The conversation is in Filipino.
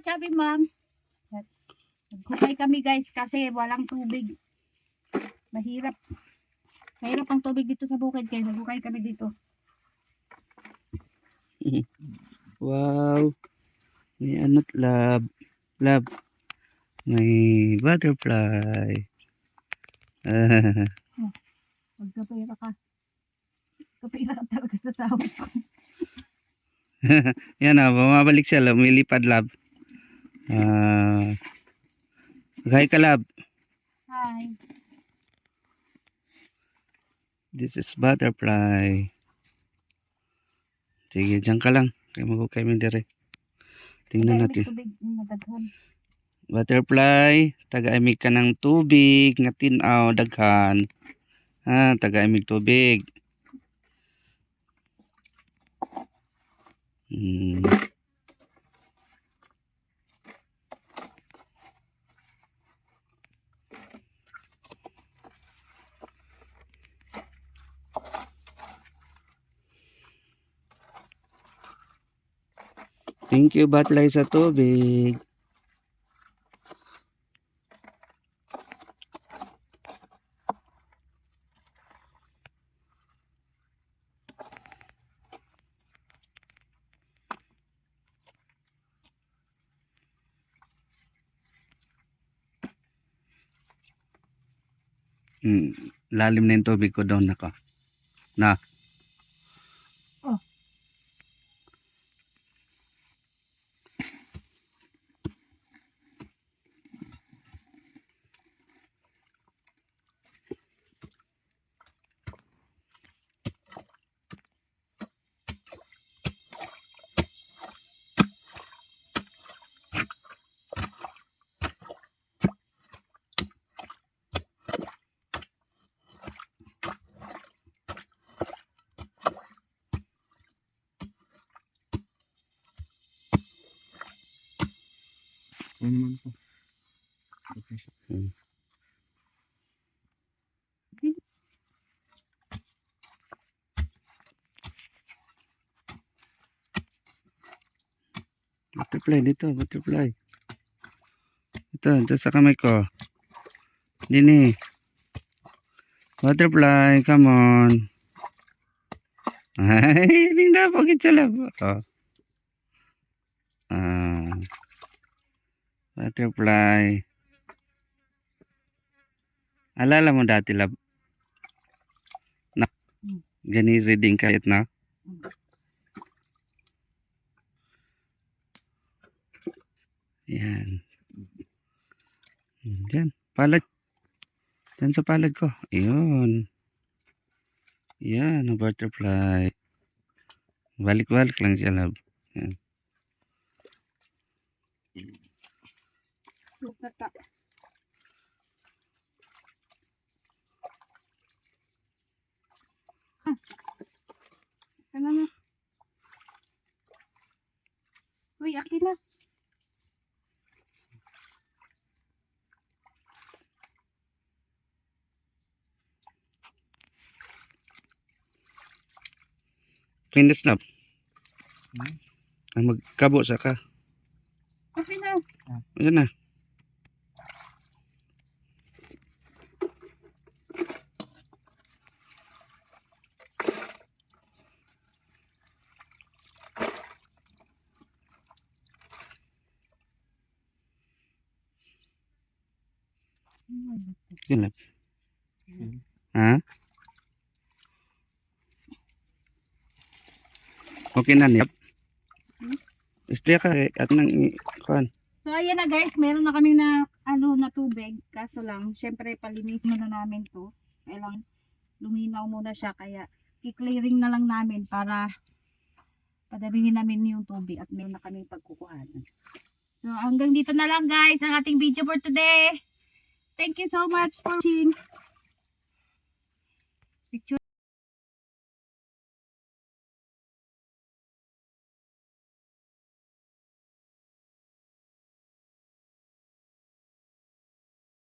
kami, ma'am. Naghukay kami, guys, kasi walang tubig. Mahirap. Mahirap ang tubig dito sa bukid, kaya naghukay kami dito. Wow. May ano't lab. Lab. May butterfly. Magkapira ka. Kapira ka talaga sa sahod ko. Yan na, bumabalik siya. Lumilipad, lab. Hi ka, lab. Hi. This is butterfly. Sige, dyan ka lang. Kaya mag-ukay mo dire. Tingnan natin. Butterfly, taga-imig ka ng tubig, nga tinaw, daghan. Taga-imig tubig. Thank you, butterfly, sa tubig. Lalim na yung tubig ko doon ako. Na. Oh. Butterfly dito, butterfly. Ito sa kamay ko. Dini. Butterfly, come on. Ay, hindi na pagit siya lab. Butterfly. Alala mo dati lab? Na, gani reading kahit na? Yan. Diyan, palad. Diyan sa palad ko. Ayun. Yan, ang butterfly. Balik-balik lang siya lab. Yan. Ano na? Uy, akin na. Finish na. Magkabo sa ka. Akin na. Ayan na. Yun lang. Ha? Okay na niya. Istorya ka at nang ikuan. So ayan na guys, meron na kami na na tubig. Kaso lang, syempre palinis muna namin to. Kailang luminaw muna siya, kaya i-clearing na lang namin para padamihin namin yung tubig at meron na kami pagkukuhanan. So hanggang dito na lang guys ang ating video for today. Thank you so much for watching.